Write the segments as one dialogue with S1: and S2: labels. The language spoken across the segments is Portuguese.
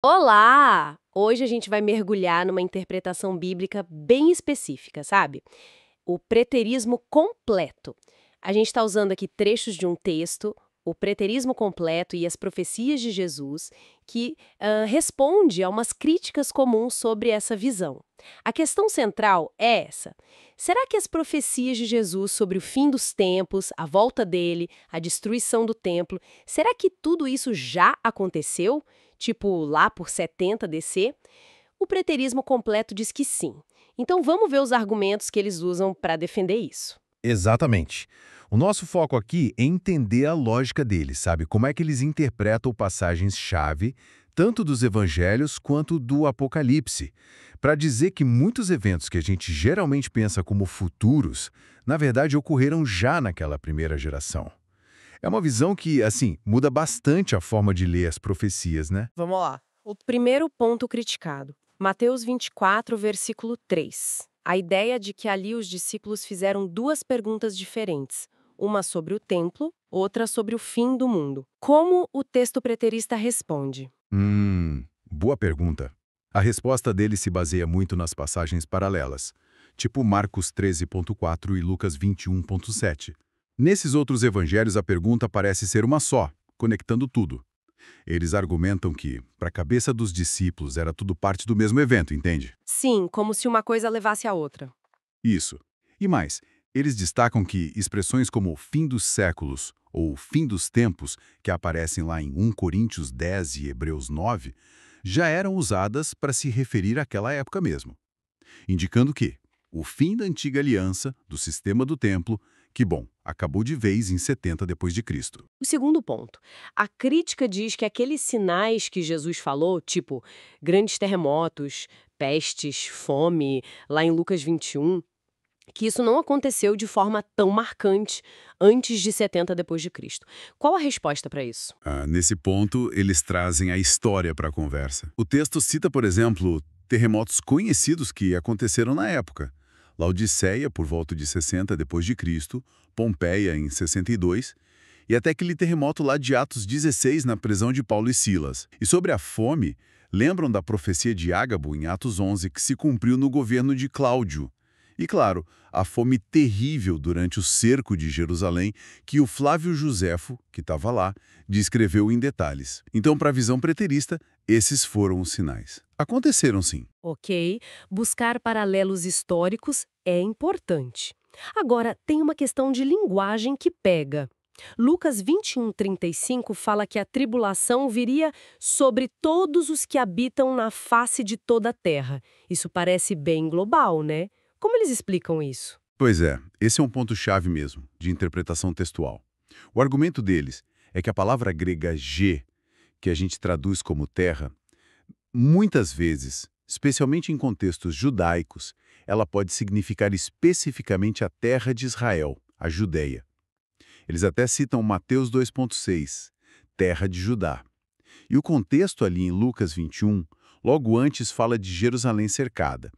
S1: Olá! Hoje a gente vai mergulhar numa interpretação bíblica bem específica, sabe? O preterismo completo. A gente está usando aqui trechos de um texto, o preterismo completo e as profecias de Jesus, que responde a umas críticas comuns sobre essa visão. A questão central é essa: será que as profecias de Jesus sobre o fim dos tempos, a volta dele, a destruição do templo, será que tudo isso já aconteceu? Tipo lá por 70 DC? O preterismo completo diz que sim. Então vamos ver os argumentos que eles usam para defender isso.
S2: Exatamente. O nosso foco aqui é entender a lógica deles, sabe? Como é que eles interpretam passagens-chave, tanto dos evangelhos quanto do Apocalipse, para dizer que muitos eventos que a gente geralmente pensa como futuros, na verdade ocorreram já naquela primeira geração. É uma visão que, assim, muda bastante a forma de ler as profecias, né?
S1: Vamos lá. O primeiro ponto criticado. Mateus 24, versículo 3. A ideia de que ali os discípulos fizeram duas perguntas diferentes, uma sobre o templo, outra sobre o fim do mundo. Como o texto preterista responde?
S2: Boa pergunta. A resposta dele se baseia muito nas passagens paralelas, tipo Marcos 13,4 e Lucas 21,7. Nesses outros evangelhos, a pergunta parece ser uma só, conectando tudo. Eles argumentam que, para a cabeça dos discípulos, era tudo parte do mesmo evento, entende?
S1: Sim, como se uma coisa levasse a outra.
S2: Isso. E mais, eles destacam que expressões como fim dos séculos ou fim dos tempos, que aparecem lá em 1 Coríntios 10 e Hebreus 9, já eram usadas para se referir àquela época mesmo, indicando que o fim da antiga aliança, do sistema do templo, que, bom, acabou de vez em 70 depois de Cristo.
S1: O segundo ponto. A crítica diz que aqueles sinais que Jesus falou, tipo grandes terremotos, pestes, fome, lá em Lucas 21, que isso não aconteceu de forma tão marcante antes de 70 depois de Cristo. Qual a resposta para isso?
S2: Nesse ponto, eles trazem a história para a conversa. O texto cita, por exemplo, terremotos conhecidos que aconteceram na época. Laodiceia, por volta de 60 depois de Cristo, Pompeia, em 62, e até aquele terremoto lá de Atos 16, na prisão de Paulo e Silas. E sobre a fome, lembram da profecia de Ágabo, em Atos 11, que se cumpriu no governo de Cláudio. E claro, a fome terrível durante o cerco de Jerusalém, que o Flávio Josefo, que estava lá, descreveu em detalhes. Então, para a visão preterista, esses foram os sinais. Aconteceram sim.
S1: Ok, buscar paralelos históricos é importante. Agora, tem uma questão de linguagem que pega. Lucas 21:35 fala que a tribulação viria sobre todos os que habitam na face de toda a terra. Isso parece bem global, né? Como eles explicam isso?
S2: Pois é, esse é um ponto-chave mesmo, de interpretação textual. O argumento deles é que a palavra grega "gê", que a gente traduz como terra, muitas vezes, especialmente em contextos judaicos, ela pode significar especificamente a terra de Israel, a Judéia. Eles até citam Mateus 2,6, terra de Judá. E o contexto ali em Lucas 21, logo antes fala de Jerusalém cercada.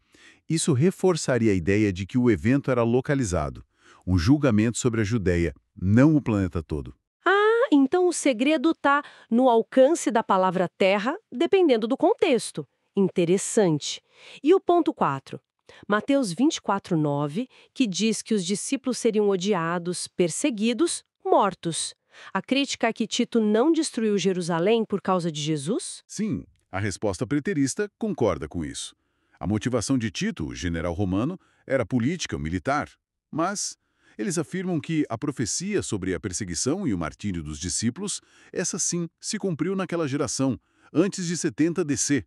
S2: Isso reforçaria a ideia de que o evento era localizado, um julgamento sobre a Judéia, não o planeta todo.
S1: Ah, então o segredo está no alcance da palavra terra, dependendo do contexto. Interessante. E o ponto 4? Mateus 24:9, que diz que os discípulos seriam odiados, perseguidos, mortos. A crítica é que Tito não destruiu Jerusalém por causa de Jesus?
S2: Sim, a resposta preterista concorda com isso. A motivação de Tito, o general romano, era política ou militar, mas eles afirmam que a profecia sobre a perseguição e o martírio dos discípulos, essa sim, se cumpriu naquela geração, antes de 70 DC.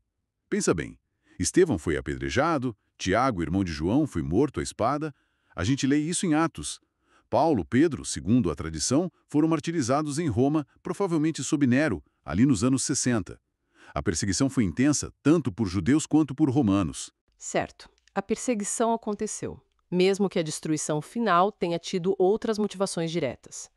S2: Pensa bem, Estevão foi apedrejado, Tiago, irmão de João, foi morto à espada. A gente lê isso em Atos. Paulo, Pedro, segundo a tradição, foram martirizados em Roma, provavelmente sob Nero, ali nos anos 60. A perseguição foi intensa, tanto por judeus quanto por romanos.
S3: Certo. A perseguição aconteceu, mesmo que a destruição final tenha tido outras motivações diretas.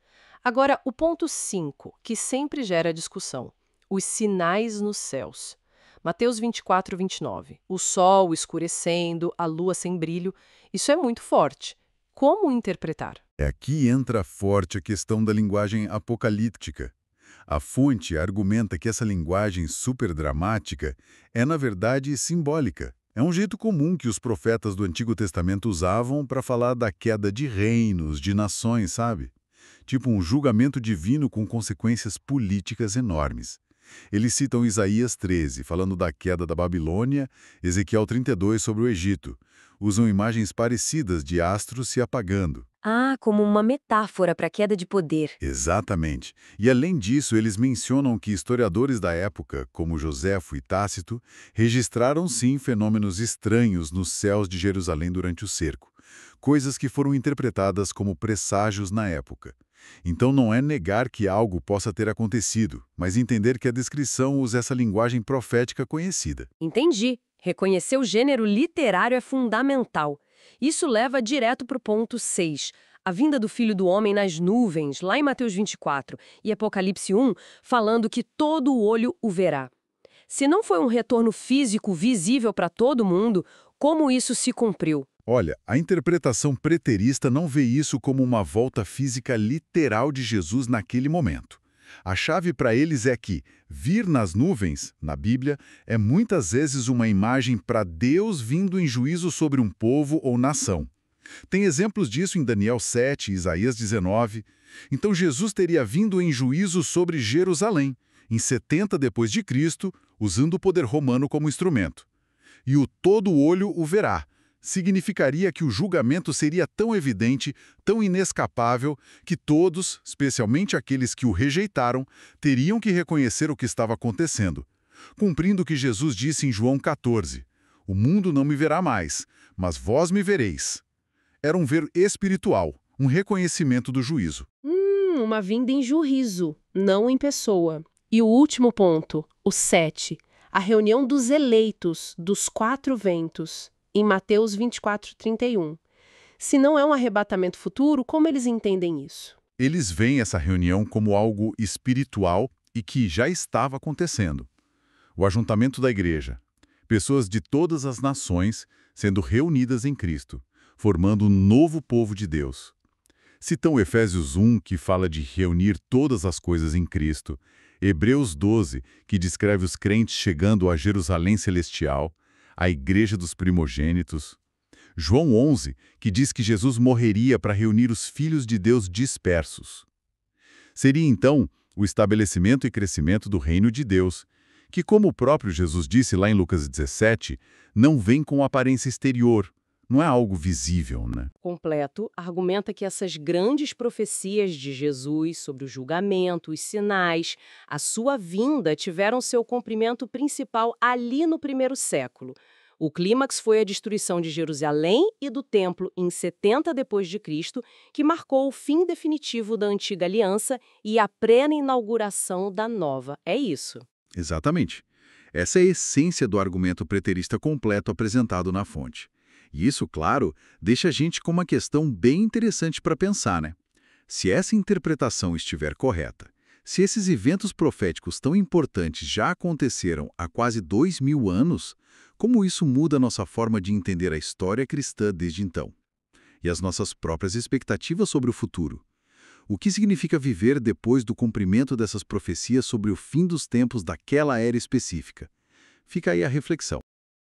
S3: Agora, o ponto 5, que sempre gera discussão: os sinais nos céus. Mateus 24:29. O sol escurecendo, a lua sem brilho. Isso é muito forte. Como interpretar?
S2: É aqui entra forte a questão da linguagem apocalíptica. A fonte argumenta que essa linguagem superdramática é, na verdade, simbólica. É um jeito comum que os profetas do Antigo Testamento usavam para falar da queda de reinos, de nações, sabe? Tipo um julgamento divino com consequências políticas enormes. Eles citam Isaías 13, falando da queda da Babilônia, Ezequiel 32 sobre o Egito. Usam imagens parecidas de astros se apagando.
S1: Ah, como uma metáfora para a queda de poder.
S2: Exatamente. E além disso, eles mencionam que historiadores da época, como Joséfo e Tácito, registraram sim fenômenos estranhos nos céus de Jerusalém durante o cerco, coisas que foram interpretadas como presságios na época. Então não é negar que algo possa ter acontecido, mas entender que a descrição usa essa linguagem profética conhecida.
S1: Entendi. Reconhecer o gênero literário é fundamental. Isso leva direto para o ponto 6, a vinda do Filho do Homem nas nuvens, lá em Mateus 24, e Apocalipse 1, falando que todo olho o verá. Se não foi um retorno físico visível para todo mundo, como isso se cumpriu?
S2: Olha, a interpretação preterista não vê isso como uma volta física literal de Jesus naquele momento. A chave para eles é que vir nas nuvens, na Bíblia, é muitas vezes uma imagem para Deus vindo em juízo sobre um povo ou nação. Tem exemplos disso em Daniel 7 e Isaías 19. Então Jesus teria vindo em juízo sobre Jerusalém, em 70 depois de Cristo, usando o poder romano como instrumento. E o todo olho o verá. Significaria que o julgamento seria tão evidente, tão inescapável, que todos, especialmente aqueles que o rejeitaram, teriam que reconhecer o que estava acontecendo, cumprindo o que Jesus disse em João 14: "O mundo não me verá mais, mas vós me vereis." Era um ver espiritual, um reconhecimento do juízo.
S3: Uma vinda em juízo, não em pessoa. E o último ponto, o 7, a reunião dos eleitos, dos 4 ventos, em Mateus 24:31. Se não é um arrebatamento futuro, como eles entendem isso?
S2: Eles veem essa reunião como algo espiritual e que já estava acontecendo. O ajuntamento da igreja. Pessoas de todas as nações sendo reunidas em Cristo, formando um novo povo de Deus. Citam Efésios 1, que fala de reunir todas as coisas em Cristo, Hebreus 12, que descreve os crentes chegando a Jerusalém celestial, a igreja dos primogênitos, João 11, que diz que Jesus morreria para reunir os filhos de Deus dispersos. Seria, então, o estabelecimento e crescimento do reino de Deus, que, como o próprio Jesus disse lá em Lucas 17, não vem com aparência exterior, não é algo visível, né?
S3: Completo argumenta que essas grandes profecias de Jesus sobre o julgamento, os sinais, a sua vinda tiveram seu cumprimento principal ali no 1º século. O clímax foi a destruição de Jerusalém e do templo em 70 depois de Cristo, que marcou o fim definitivo da antiga aliança e a plena inauguração da nova. É isso.
S2: Exatamente. Essa é a essência do argumento preterista completo apresentado na fonte. E isso, claro, deixa a gente com uma questão bem interessante para pensar, né? Se essa interpretação estiver correta, se esses eventos proféticos tão importantes já aconteceram há quase 2000 anos, como isso muda a nossa forma de entender a história cristã desde então? E as nossas próprias expectativas sobre o futuro? O que significa viver depois do cumprimento dessas profecias sobre o fim dos tempos daquela era específica? Fica aí a reflexão.